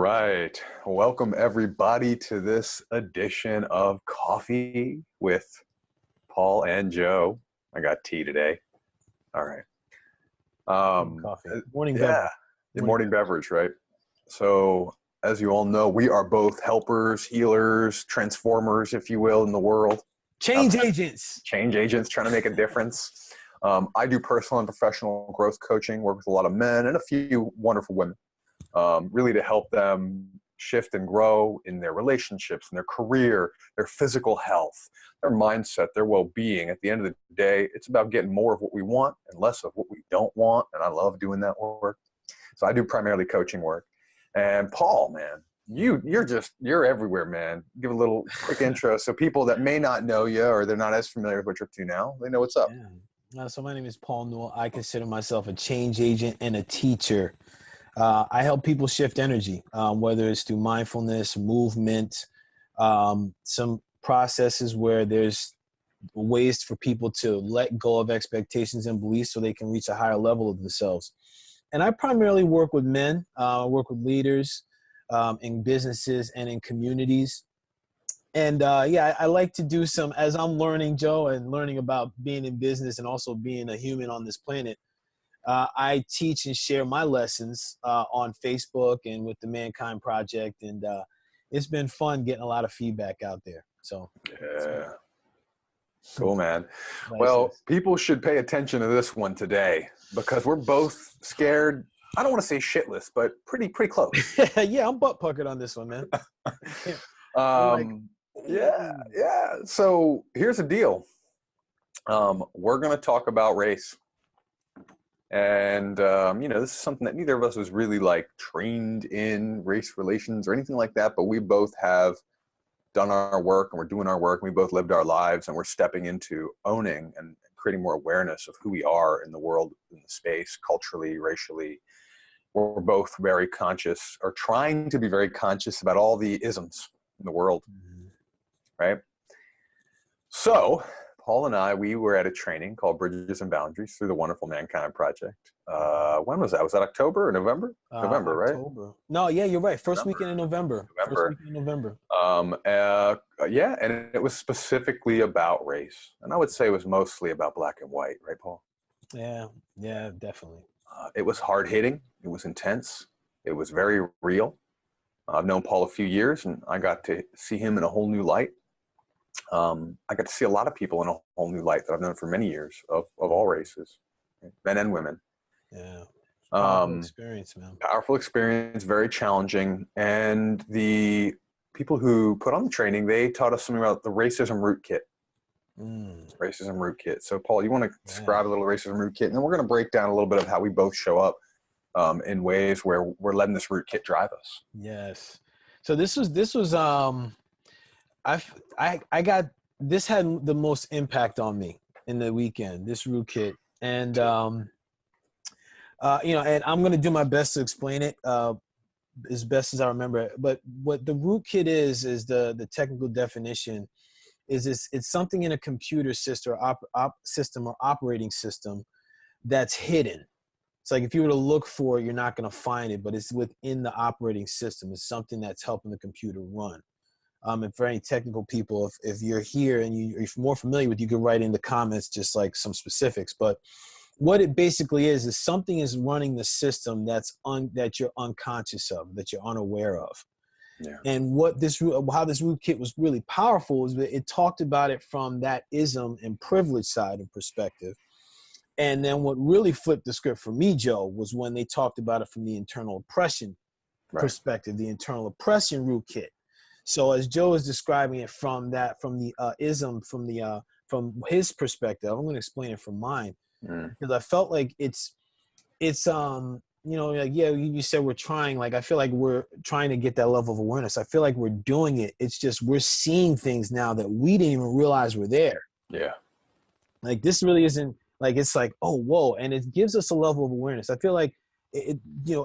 right. Welcome everybody to this edition of Coffee with Paul and Joe. I got tea today. All right. Coffee. Morning yeah, beverage. the morning beverage, right? So as you all know, we are both helpers, healers, transformers, if you will, in the world. Change agents. Change agents trying to make a difference. I do personal and professional growth coaching, work with a lot of men and a few wonderful women. Really to help them shift and grow in their relationships, in their career, their physical health, their mindset, their well-being. At the end of the day, it's about getting more of what we want and less of what we don't want. And I love doing that work. So I do primarily coaching work. And Paul, man, you're everywhere, man. Give a little quick intro so people that may not know you or they're not as familiar with what you're up to now, they know what's up. Yeah. So my name is Paul Newell. I consider myself a change agent and a teacher. I help people shift energy, whether it's through mindfulness, movement, some processes where there's ways for people to let go of expectations and beliefs so they can reach a higher level of themselves. And I primarily work with men, work with leaders in businesses and in communities. And I like to do some, as I'm learning, Joe, and learning about being in business and also being a human on this planet. I teach and share my lessons on Facebook and with the Mankind Project, and it's been fun getting a lot of feedback out there. So yeah, cool, man. Well, people should pay attention to this one today because we're both scared. I don't want to say shitless, but pretty close. Yeah, I'm butt puckered on this one, man. Yeah. So here's the deal. We're going to talk about race. And, this is something that neither of us was really like trained in race relations or anything like that, but we both have done our work and we're doing our work. And we both lived our lives and we're stepping into owning and creating more awareness of who we are in the world, in the space, culturally, racially. We're both very conscious or trying to be very conscious about all the isms in the world, right? So Paul and I, we were at a training called Bridges and Boundaries through the wonderful Mankind Project. When was that? Was that October or November? November, right? October. No, yeah, you're right. First weekend in November. First weekend in November. Yeah, and it was specifically about race. And I would say it was mostly about black and white, right, Paul? Yeah, definitely. It was hard-hitting. It was intense. It was very real. I've known Paul a few years, and I got to see him in a whole new light. I got to see a lot of people in a whole new light that I've known for many years of all races, men and women. Yeah. Powerful experience, man. Powerful experience, very challenging. And the people who put on the training, they taught us something about the racism root kit. Racism root kit. So Paul, you want to describe a little racism root kit? And then we're going to break down a little bit of how we both show up in ways where we're letting this root kit drive us. Yes. So this was I got, this had the most impact on me in the weekend, this root kit. And, and I'm going to do my best to explain it as best as I remember it. But what the root kit is the technical definition is it's something in a computer system or operating system that's hidden. It's like if you were to look for it, you're not going to find it, but it's within the operating system. It's something that's helping the computer run. And for any technical people, if you're here and you're more familiar with, you can write in the comments just like some specifics. But what it basically is something is running the system that you're unconscious of, that you're unaware of. Yeah. And how this root kit was really powerful is that it talked about it from that ism and privilege side of perspective. And then what really flipped the script for me, Joe, was when they talked about it from the internal oppression perspective, the internal oppression root kit. So as Joe is describing it from the ism, from his perspective, I'm going to explain it from mine because I felt like it's you said we're trying, like I feel like we're trying to get that level of awareness. I feel like we're doing it. It's just we're seeing things now that we didn't even realize were there. Yeah. Like this really isn't like, it's like, oh, whoa. And it gives us a level of awareness. I feel like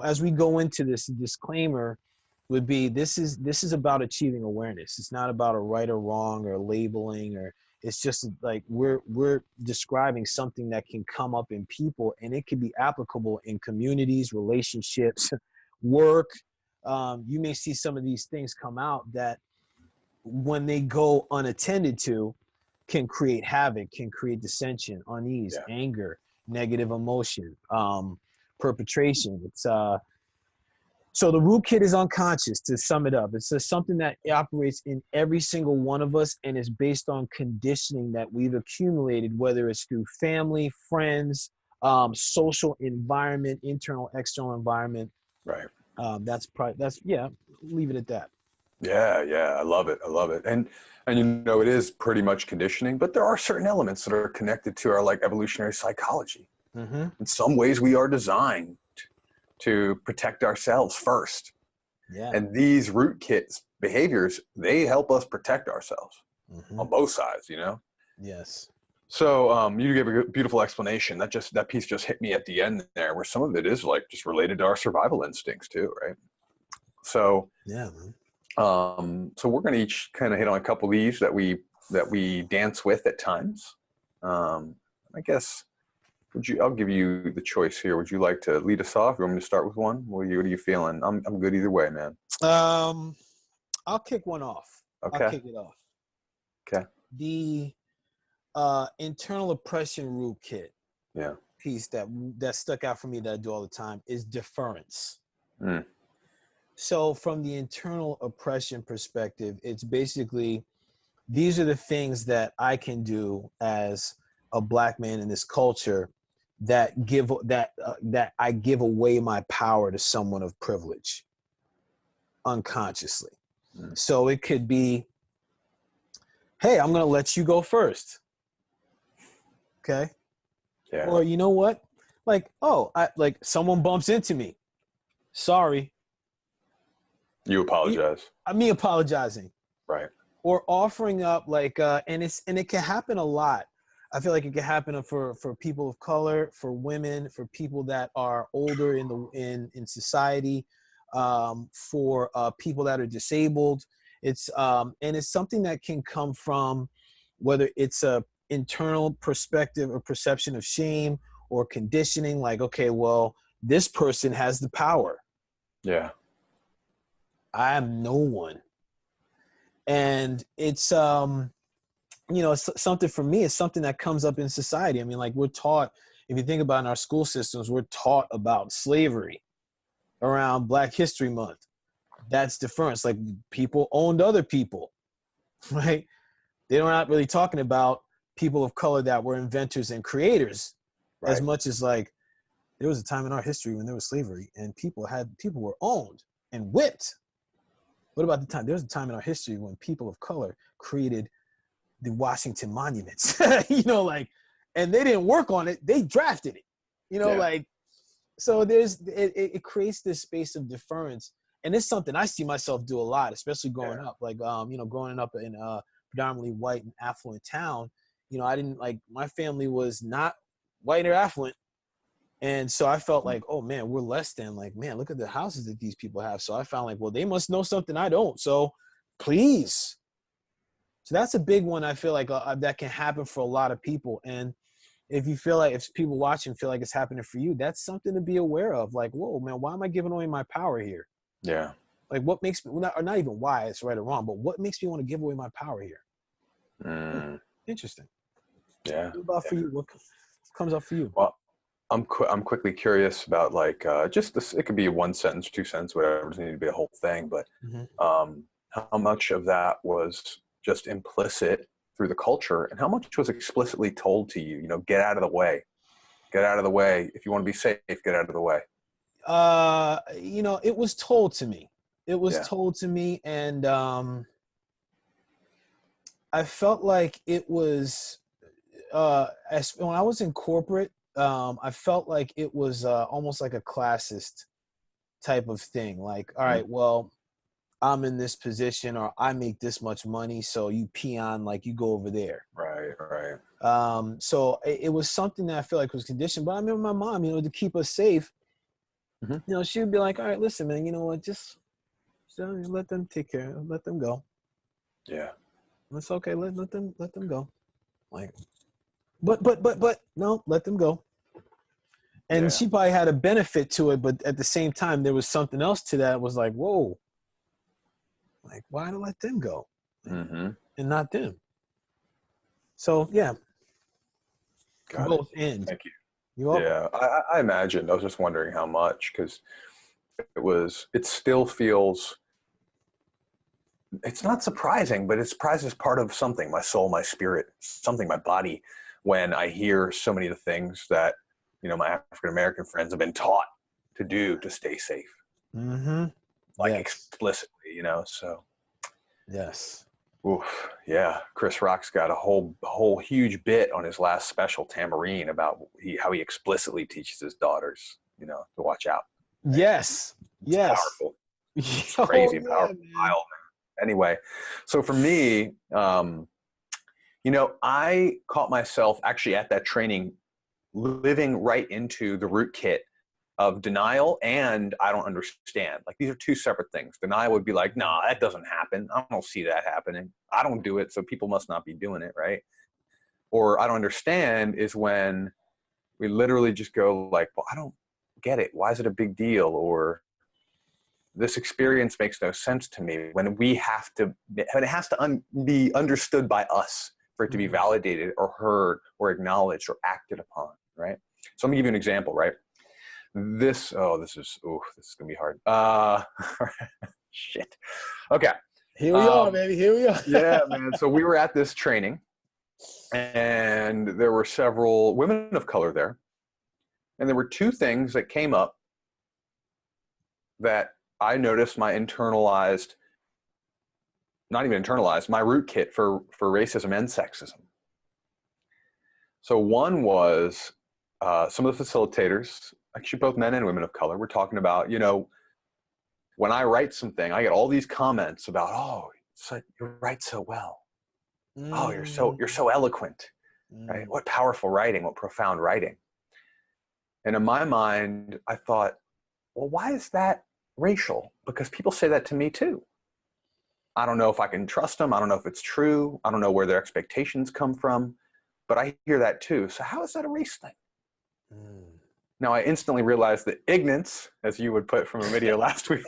as we go into this disclaimer would be, this is about achieving awareness. It's not about a right or wrong or labeling, or it's just like we're describing something that can come up in people, and it can be applicable in communities, relationships, work, you may see some of these things come out that when they go unattended to can create havoc, can create dissension, unease, Yeah. anger, negative emotion, perpetration. It's so the rootkit is unconscious, to sum it up. It's just something that operates in every single one of us and is based on conditioning that we've accumulated, whether it's through family, friends, social environment, internal, external environment. Right. Yeah, leave it at that. Yeah, yeah, I love it. I love it. And you know, it is pretty much conditioning, but there are certain elements that are connected to our like evolutionary psychology. Mm-hmm. In some ways, we are designed to protect ourselves first. Yeah. And these rootkit behaviors, they help us protect ourselves Mm-hmm. on both sides, you know? Yes. So you gave a beautiful explanation. That piece just hit me at the end there, where some of it is like just related to our survival instincts too, right? So yeah, man. So we're going to each kind of hit on a couple of these that we dance with at times. I guess I'll give you the choice here. Would you like to lead us off? You want me to start with one? What are you feeling? I'm good either way, man. I'll kick one off. Okay. I'll kick it off. Okay. The internal oppression rootkit piece that stuck out for me that I do all the time is deference. Mm. So from the internal oppression perspective, it's basically, these are the things that I can do as a Black man in this culture that I give away my power to someone of privilege unconsciously. Mm. So it could be, hey, I'm going to let you go first. Okay. Yeah. Or you know what? Like, like someone bumps into me. Sorry. You apologize. Me apologizing. Right. Or offering up like, and it can happen a lot. I feel like it can happen for people of color, for women, for people that are older in society, for people that are disabled. It's and it's something that can come from whether it's a internal perspective or perception of shame or conditioning, like, okay, well, this person has the power. Yeah. I am no one. And it's it's something for me, it's something that comes up in society. I mean, like, we're taught, if you think about in our school systems, we're taught about slavery around Black History Month. That's deference. Like, people owned other people, right? They're not really talking about people of color that were inventors and creators, right, as much as like there was a time in our history when there was slavery and people were owned and whipped. What about the time? There was a time in our history when people of color created the Washington monuments, like, and they didn't work on it. They drafted it, like, so it creates this space of deference. And it's something I see myself do a lot, especially growing up, like, growing up in a predominantly white and affluent town. I didn't, like, my family was not white or affluent. And so I felt like, oh man, we're less than, like, man, look at the houses that these people have. So I found like, well, they must know something I don't. So please. So that's a big one. I feel like that can happen for a lot of people. And if people watching feel like it's happening for you, that's something to be aware of. Like, whoa, man, why am I giving away my power here? Yeah. Like, what makes me, or not even why it's right or wrong, but what makes me want to give away my power here? Interesting. Yeah. What about for you? What comes up for you? Well, I'm quickly curious about, like, just this. It could be 1 sentence, 2 sentences, whatever. It doesn't need to be a whole thing. But how much of that was just implicit through the culture, and how much was explicitly told to you? Get out of the way. Get out of the way. If you want to be safe, get out of the way. It was told to me. It was told to me, and I felt like it was. When I was in corporate, I felt like it was almost like a classist type of thing. Like, all right, well, I'm in this position, or I make this much money, so you peon, like, you go over there. Right. So it was something that I feel like was conditioned. But I remember my mom, to keep us safe, she would be like, all right, listen, man, you know what, just let them take care, let them go. Yeah. It's okay, let them go. Like, but no, let them go. And Yeah. she probably had a benefit to it, but at the same time, there was something else to that. Was like, whoa, like why to let them go Mm-hmm. and not them? So yeah, Got it. both end. Thank you. You're welcome. Yeah, I imagined. I was just wondering how much, because it still feels, it's not surprising, but it surprises part of something, my soul, my spirit, something, my body, when I hear so many of the things that, my African American friends have been taught to do to stay safe, Mm-hmm. like Yes. explicitly, so. Yes. Oof, yeah, Chris Rock's got a whole huge bit on his last special, Tamarine, about how he explicitly teaches his daughters, to watch out. Right? Yes. It's Yes. powerful. It's Oh crazy yeah, powerful. man. Wild, man. Anyway, so for me, I caught myself actually at that training living right into the root kit of denial and I don't understand. Like, these are two separate things. Denial would be like, nah, that doesn't happen. I don't see that happening. I don't do it, so people must not be doing it, right? Or I don't understand is when we literally just go like, well, I don't get it. Why is it a big deal? Or this experience makes no sense to me, when it has to be understood by us for it to be validated or heard or acknowledged or acted upon, right? So I'm gonna give you an example, right? This is gonna be hard. Shit. Okay. Here we are, baby. Here we are. Yeah, man. So we were at this training, and there were several women of color there, and there were two things that came up that I noticed my my root kit for racism and sexism. So one was some of the facilitators, actually both men and women of color, were talking about, when I write something, I get all these comments about, oh, you write so well. Oh, you're so eloquent, right? What powerful writing, what profound writing. And in my mind, I thought, well, why is that racial? Because people say that to me too. I don't know if I can trust them. I don't know if it's true. I don't know where their expectations come from, but I hear that too. So how is that a race thing? Now I instantly realized the ignorance, as you would put from a video last week.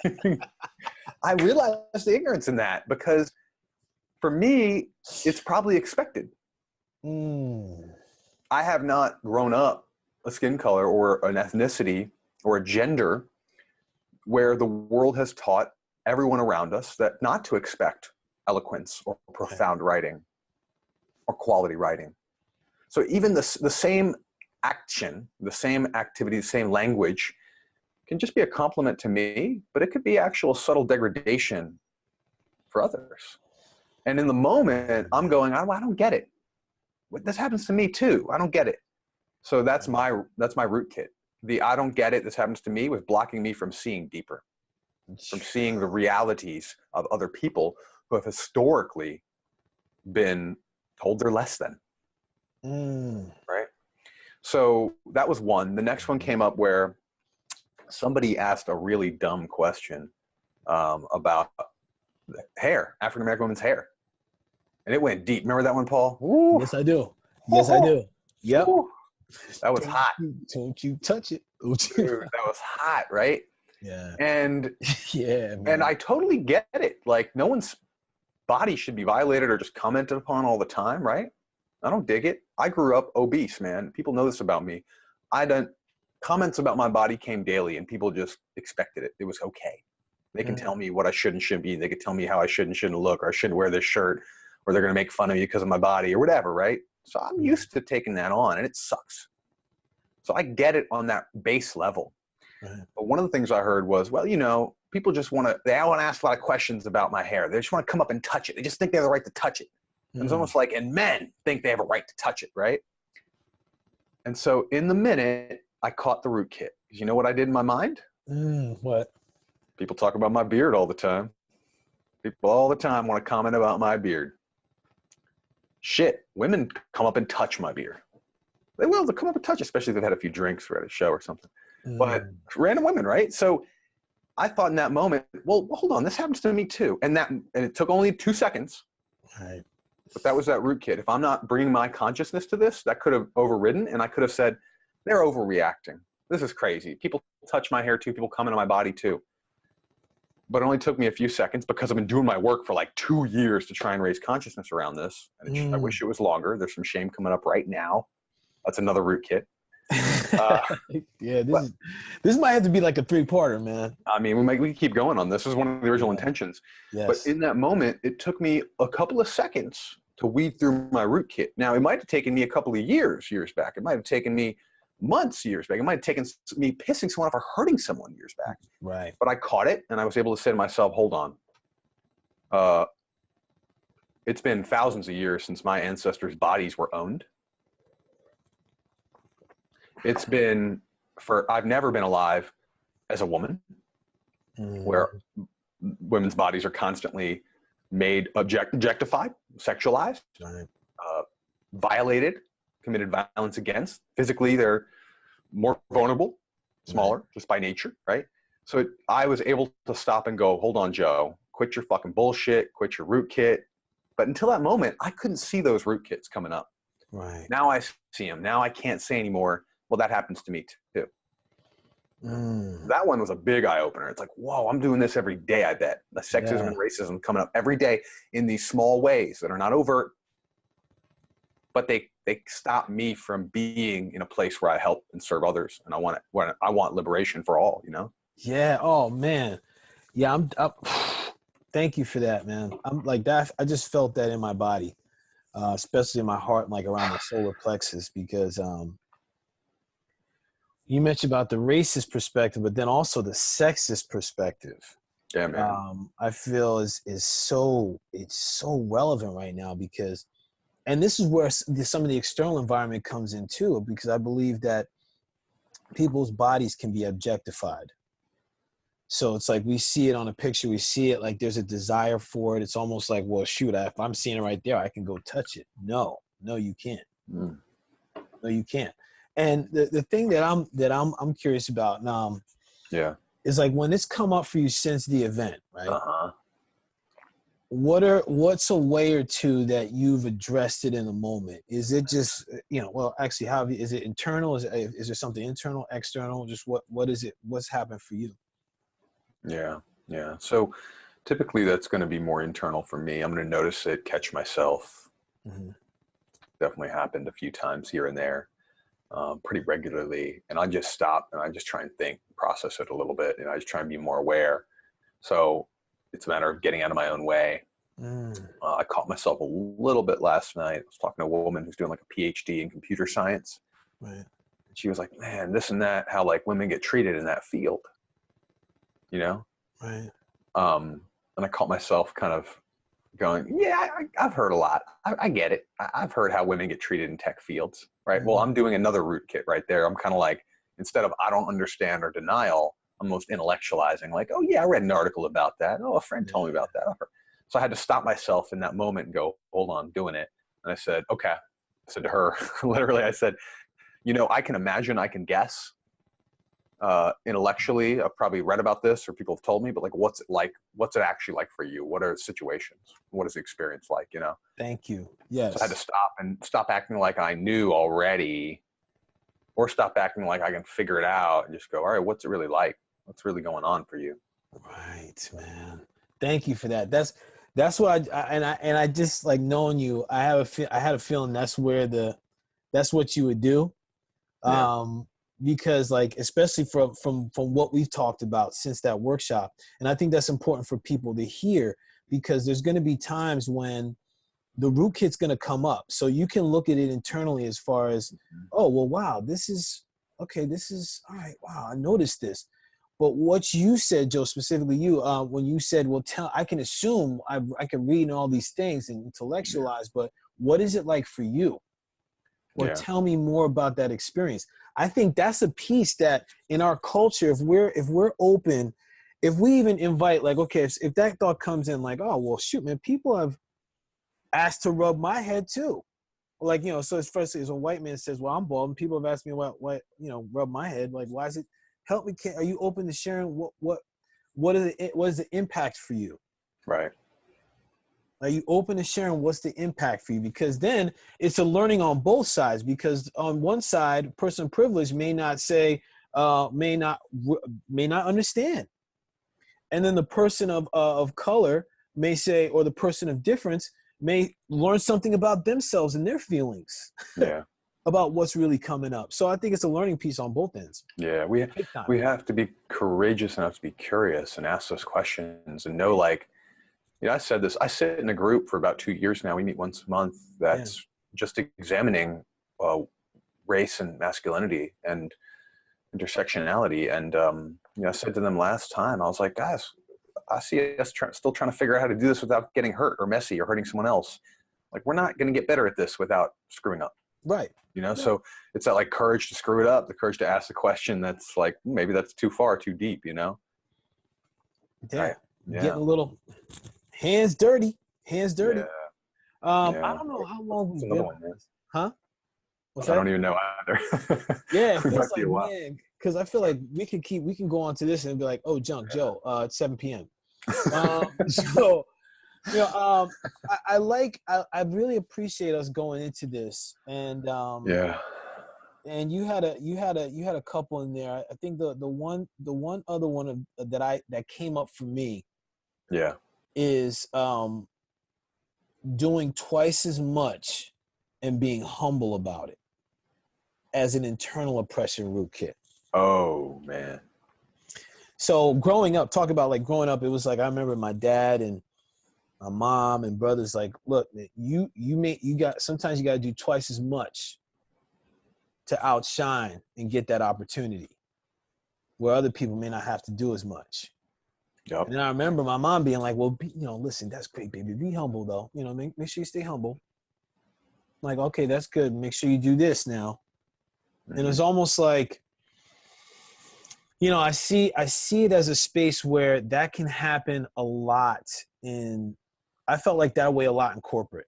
I realized the ignorance in that, because for me, it's probably expected. I have not grown up a skin color or an ethnicity or a gender where the world has taught everyone around us that not to expect eloquence or profound writing or quality writing. So even the same action, the same activity, the same language can just be a compliment to me, but it could be actual subtle degradation for others. And in the moment, I'm going, I don't get it. This happens to me too. I don't get it. So that's my root kit. The I don't get it, this happens to me, was blocking me from seeing deeper, from seeing the realities of other people who have historically been told they're less than. Right? So that was one. The next one came up where somebody asked a really dumb question about hair, African American women's hair. And it went deep. Remember that one, Paul? Ooh. Yes, I do. Yes, I do. Yep. Ooh. That was hot. Don't you touch it. Dude, that was hot, right? Yeah. And yeah, man. And I totally get it. Like, no one's body should be violated or just commented upon all the time, right? I don't dig it. I grew up obese, man. People know this about me. Comments about my body came daily, and people just expected it. It was okay. They can tell me what I should and shouldn't be. They could tell me how I should and shouldn't look, or I shouldn't wear this shirt, or they're going to make fun of me because of my body or whatever, right? So I'm used to taking that on, and it sucks. So I get it on that base level. Right. But one of the things I heard was, well, people just want to ask a lot of questions about my hair. They just want to come up and touch it. They just think they have the right to touch it. And it's almost like, and men think they have a right to touch it, right? And so in the minute, I caught the root kit. You know what I did in my mind? What? People talk about my beard all the time. People all the time want to comment about my beard. Shit, women come up and touch my beard. They will. They'll come up and touch, especially if they've had a few drinks or at a show or something. But random women, right? So I thought in that moment, well, hold on, this happens to me too. And it took only 2 seconds. Right. But that was that root kit. If I'm not bringing my consciousness to this, that could have overridden, and I could have said, they're overreacting. this is crazy. People touch my hair too. People come into my body too. But it only took me a few seconds because I've been doing my work for like 2 years to try and raise consciousness around this. And I wish it was longer. There's some shame coming up right now. That's another rootkit. Yeah, this might have to be like a 3-parter, man. I mean, we can keep going on this. This is one of the original intentions. Yes. But in that moment, it took me a couple of seconds to weed through my rootkit. Now, it might have taken me a couple of years back. It might have taken me months years back. It might have taken me pissing someone off or hurting someone years back. Right. But I caught it, and I was able to say to myself, hold on. It's been thousands of years since my ancestors' bodies were owned. It's been I've never been alive as a woman, where women's bodies are constantly made objectified, sexualized, right. Violated, committed violence against. Physically, they're more vulnerable, smaller, just by nature, right? So I was able to stop and go, hold on, Joe, quit your fucking bullshit, quit your rootkit. But until that moment, I couldn't see those rootkits coming up. Right. Now I see them. Now I can't say anymore, well, that happens to me too. That one was a big eye-opener. It's like, whoa, I'm doing this every day, I bet. The sexism and racism coming up every day in these small ways that are not overt, but they stop me from being in a place where I help and serve others. And I want liberation for all, you know? Yeah. Oh, man. Yeah, I'm thank you for that, man. I'm like that. I just felt that in my body, especially in my heart, like around the solar plexus, because you mentioned about the racist perspective, but then also the sexist perspective. Yeah, man. I feel it's so relevant right now because, and this is where some of the external environment comes in too, because I believe that people's bodies can be objectified. So it's like we see it on a picture, we see it like there's a desire for it. It's almost like, well, shoot, if I'm seeing it right there, I can go touch it. No, you can't. No, you can't. And the thing that I'm curious about is like when it's come up for you since the event, right? What's a way or two that you've addressed it in the moment? Is it just, well, actually, is it internal? Is there something internal, external? Just what is it? What's happened for you? Yeah. So typically that's going to be more internal for me. I'm going to notice it, catch myself. Definitely happened a few times here and there. Pretty regularly, and I just stop and I just try and think, process it a little bit, and I just try and be more aware. So it's a matter of getting out of my own way. I caught myself a little bit last night. I was talking to a woman who's doing like a PhD in computer science. Right. And she was like, man, this and that, how like women get treated in that field, you know? Right. And I caught myself kind of going, yeah, I've heard a lot. I get it. I've heard how women get treated in tech fields, right? Well, I'm doing another rootkit right there. I'm kind of like, instead of I don't understand or denial, I'm most intellectualizing, like, oh yeah, I read an article about that. Oh, a friend told me about that. So I had to stop myself in that moment and go, hold on, I'm doing it. And I said, okay. I said to her, literally, I said, I can imagine, I can guess. Intellectually, I've probably read about this or people have told me, but like, what's it like? What's it actually like for you? What are situations? What is the experience like, Thank you. Yes. So I had to stop acting like I knew already, or stop acting like I can figure it out and just go, all right, what's it really like? What's really going on for you? Right, man. Thank you for that. That's what I just like knowing you. I had a feeling that's what you would do. Yeah. Because like, especially from what we've talked about since that workshop. And I think that's important for people to hear, because there's going to be times when the rootkit's going to come up. So you can look at it internally as far as, oh, well, wow, this is all right. Wow. I noticed this. But what you said, Joe, specifically you, when you said, well, I can assume I can read all these things and intellectualize, but what is it like for you? Or tell me more about that experience. I think that's a piece that in our culture, if we're open, if we even invite, like, okay, if that thought comes in like, oh, well, shoot, man, people have asked to rub my head too. Like, so it's first as a white man says, well, I'm bald, and people have asked me what rub my head. Like, why is it, help me, are you open to sharing what is the impact for you? Right. Are you open to sharing what's the impact for you? Because then it's a learning on both sides. Because on one side, person privileged may not say, may not understand. And then the person of color may say, or the person of difference may learn something about themselves and their feelings. Yeah. About what's really coming up. So I think it's a learning piece on both ends. Yeah, we have to be courageous enough to be curious and ask those questions and know, like, I said this. I sit in a group for about 2 years now. We meet once a month. That's just examining race and masculinity and intersectionality. And I said to them last time, I was like, guys, I see us still trying to figure out how to do this without getting hurt or messy or hurting someone else. Like, we're not going to get better at this without screwing up. Right. So it's that, like, courage to screw it up, the courage to ask the question that's like, maybe that's too far, too deep, Yeah. Right. Getting a little hands dirty. Yeah. I don't know how long we've been on this. Huh? I don't even know either. Yeah, it feels like, man, because I feel like we can go on to this and be like, oh, Junk Joe, it's 7 p.m. So, I really appreciate us going into this, and and you had a couple in there. I think the one other one that came up for me, is doing twice as much and being humble about it as an internal oppression rootkit. Oh, man. So growing up, talk about like growing up, it was like, I remember my dad and my mom and brothers like, look, man, sometimes you got to do twice as much to outshine and get that opportunity where other people may not have to do as much. Yep. And then I remember my mom being like, well, listen, that's great, baby. Be humble though. Make sure you stay humble. I'm like, okay, that's good. Make sure you do this now. Mm-hmm. And it's almost like, I see it as a space where that can happen a lot I felt like that way a lot in corporate.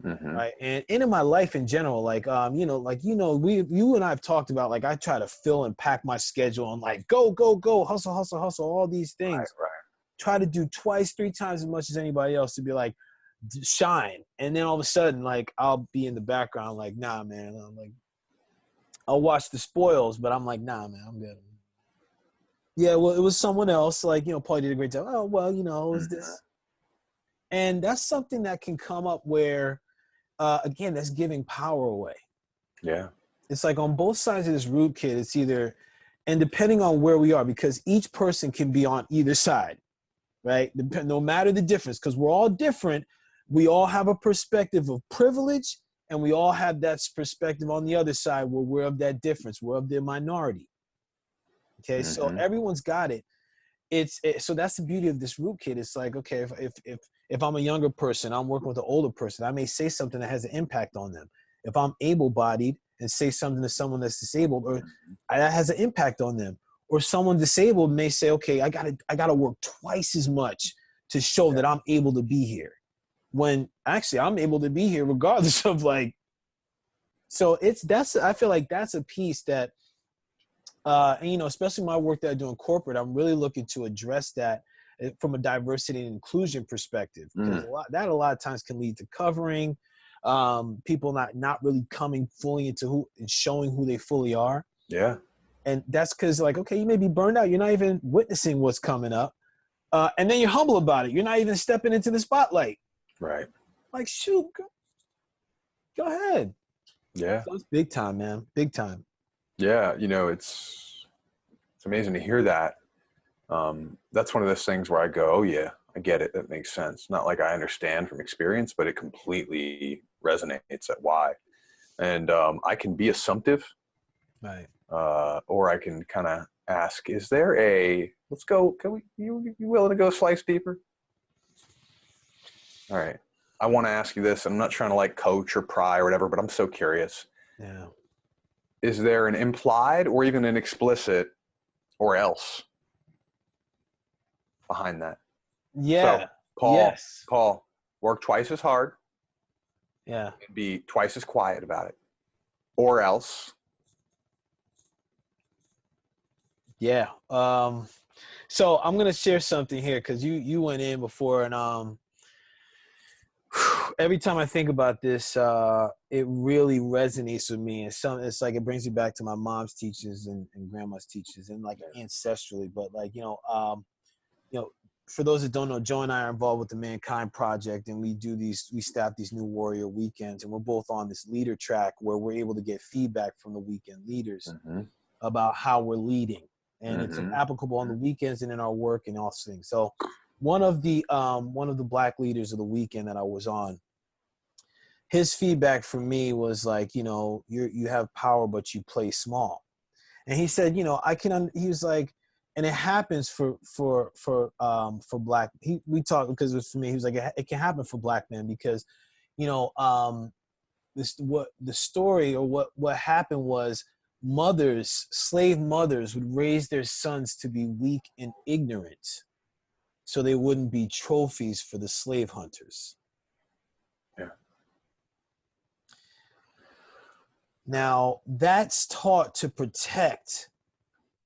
Mm-hmm. Right. And in my life in general, like, you and I have talked about, like, I try to fill and pack my schedule and like, go, hustle, all these things. Right. Try to do twice, 3 times as much as anybody else to be like, shine. And then all of a sudden, like, I'll be in the background, like, nah, man. I'm like, I'll watch the spoils, but I'm like, nah, man, I'm good. Yeah, well, it was someone else. Like, Paul did a great job. Oh, well, it was this. And that's something that can come up where, again, that's giving power away. Yeah. It's like on both sides of this rootkit, it's either, and depending on where we are, because each person can be on either side, right? No matter the difference, because we're all different. We all have a perspective of privilege, and we all have that perspective on the other side where we're of that difference. We're of the minority. Okay, mm-hmm. So everyone's got it. So that's the beauty of this rootkit. It's like, okay, if I'm a younger person, I'm working with an older person, I may say something that has an impact on them. If I'm able-bodied and say something to someone that's disabled, or that has an impact on them. Or someone disabled may say, okay, I gotta work twice as much to show that I'm able to be here. When actually I'm able to be here regardless of, like, so I feel like that's a piece that, and, especially my work that I do in corporate, I'm really looking to address that from a diversity and inclusion perspective, because a lot of times can lead to covering, people not really coming fully into and showing who they fully are. Yeah. And that's because, like, okay, you may be burned out. You're not even witnessing what's coming up. And then you're humble about it. You're not even stepping into the spotlight. Right. Like, shoot, go ahead. Yeah. So it's big time, man. Big time. Yeah. It's amazing to hear that. That's one of those things where I go, oh yeah, I get it. That makes sense. Not like I understand from experience, but it completely resonates at why. And I can be assumptive. Right. Or I can kind of ask, is there let's go, you willing to go slice deeper? All right. I want to ask you this. I'm not trying to, like, coach or pry or whatever, but I'm so curious. Yeah. Is there an implied or even an explicit or else behind that? Yeah. So, Paul, work twice as hard. Yeah. And be twice as quiet about it. Or else. Yeah. So I'm going to share something here, because you went in before, and Every time I think about this, it really resonates with me. And it's like it brings me back to my mom's teachers and grandma's teachers, and like ancestrally. But like you know, for those that don't know, Joe and I are involved with the Mankind Project, and we staff these new warrior weekends, and we're both on this leader track where we're able to get feedback from the weekend leaders about how we're leading, and it's applicable on the weekends and in our work and all things. So one of the black leaders of the weekend that I was on, his feedback for me was like, you have power, but you play small. And he said, he was like, and it happens for black. We talked because it was for me. He was like, it can happen for black men because, what the story or what happened was slave mothers would raise their sons to be weak and ignorant, so they wouldn't be trophies for the slave hunters. Yeah. Now that's taught to protect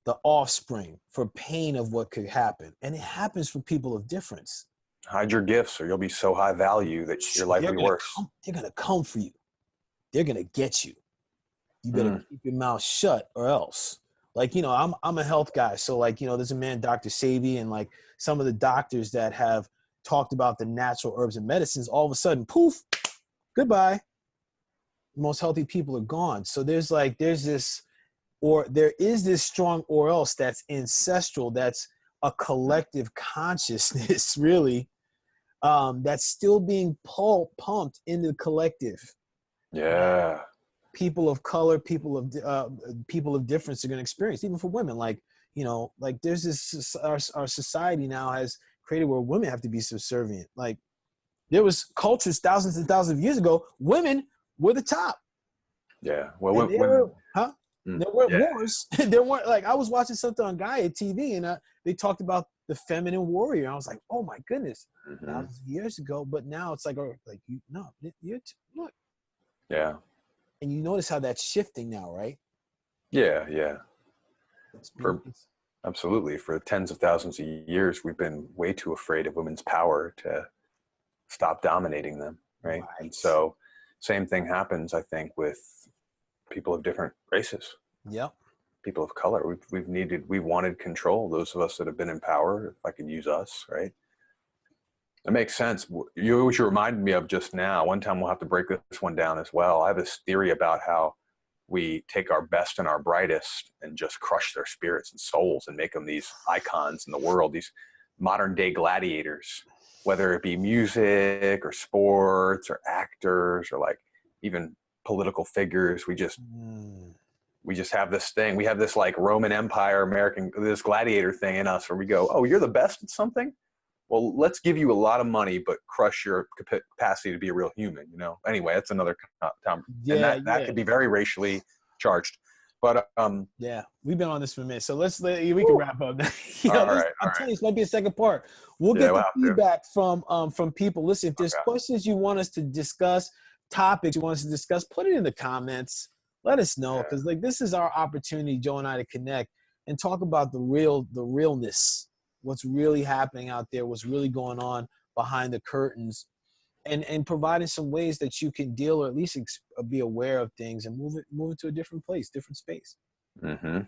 the offspring for pain of what could happen. And it happens for people of difference. Hide your gifts or you'll be so high value that your life will be worse. They're going to come for you. They're going to get you. You better keep your mouth shut or else. Like, I'm a health guy. So like, there's a man, Dr. Sabi, and like some of the doctors that have talked about the natural herbs and medicines, all of a sudden, poof, goodbye. Most healthy people are gone. So there is this strong or else that's ancestral, that's a collective consciousness, really, that's still being pumped into the collective. Yeah. People of color, people of difference are going to experience, even for women. Like, like there's this, our society now has created where women have to be subservient. Like there was cultures thousands and thousands of years ago, women were the top. Yeah. Well, women. There weren't wars. There weren't, like, I was watching something on Gaia TV and they talked about the feminine warrior. I was like, oh my goodness, thousands of years ago. But now it's like, look. Yeah. And you notice how that's shifting now, right? Yeah. Yeah. Absolutely. For tens of thousands of years, we've been way too afraid of women's power to stop dominating them. Right. And so same thing happens, I think, with people of different races. Yep. People of color. We wanted control. Those of us that have been in power, if I could use us, right? It makes sense. What you reminded me of just now, one time we'll have to break this one down as well. I have this theory about how we take our best and our brightest and just crush their spirits and souls and make them these icons in the world, these modern day gladiators, whether it be music or sports or actors or like even political figures. We just have this thing. We have this like Roman Empire, this gladiator thing in us where we go, oh, you're the best at something? Well, let's give you a lot of money, but crush your capacity to be a real human, Anyway, that's another time. Yeah, and that could be very racially charged. But yeah, we've been on this for a minute. So we can wrap up. All right. I'm telling you, this might be a second part. We'll get the feedback from people. Listen, if there's questions you want us to discuss, topics you want us to discuss, put it in the comments. Let us know, because like this is our opportunity, Joe and I, to connect and talk about the realness, what's really happening out there, what's really going on behind the curtains, and providing some ways that you can deal or at least be aware of things and move it to a different place, different space. Yeah,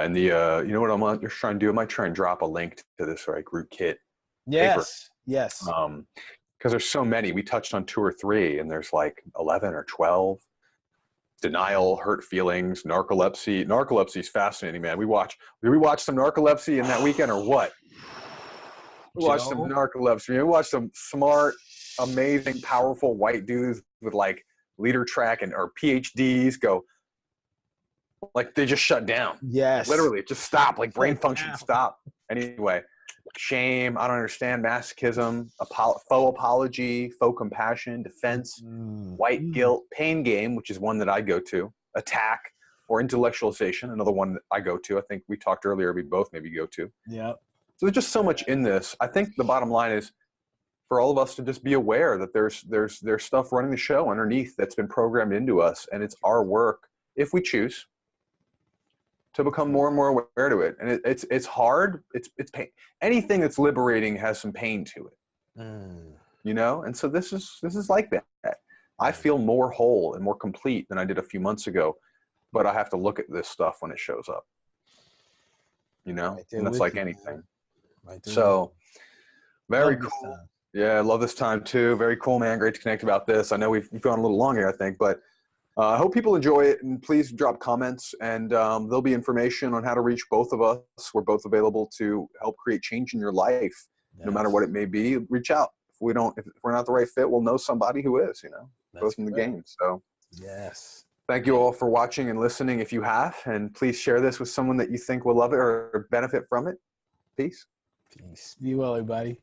and the you know what I'm just trying to do? I might try and drop a link to this like root kit. Yes. Because there's so many. We touched on 2 or 3, and there's like 11 or 12. Denial, hurt feelings, narcolepsy. Narcolepsy is fascinating, man. Did we watch some narcolepsy in that weekend or what? We watched some narcolepsy. We watched some smart, amazing, powerful white dudes with like leader track or PhDs go, like they just shut down. Yes. Literally, just stop. Like brain function stop. Anyway, shame, I don't understand, masochism, faux apology, faux compassion, defense, white guilt, pain game, which is one that I go to, attack, or intellectualization, another one that I go to. I think we talked earlier, we both maybe go to. Yeah. So there's just so much in this. I think the bottom line is for all of us to just be aware that there's stuff running the show underneath that's been programmed into us, and it's our work, if we choose, to become more and more aware to it. And it's hard. It's pain. Anything that's liberating has some pain to it. you know? And so this is like that. I feel more whole and more complete than I did a few months ago, but I have to look at this stuff when it shows up, you know? Right there And that's with like you, anything. man. Right there with So very Love this cool. time. Yeah, I love this time too. Very cool, man. Great to connect about this. I know we've gone a little long here, I think, but I hope people enjoy it, and please drop comments, and there'll be information on how to reach both of us. We're both available to help create change in your life, no matter what it may be. Reach out. If we're not the right fit, we'll know somebody who is, you know, That's both in the correct. game. So Yes. thank you all for watching and listening if you have, and please share this with someone that you think will love it or benefit from it. Peace. Peace. Be well, everybody.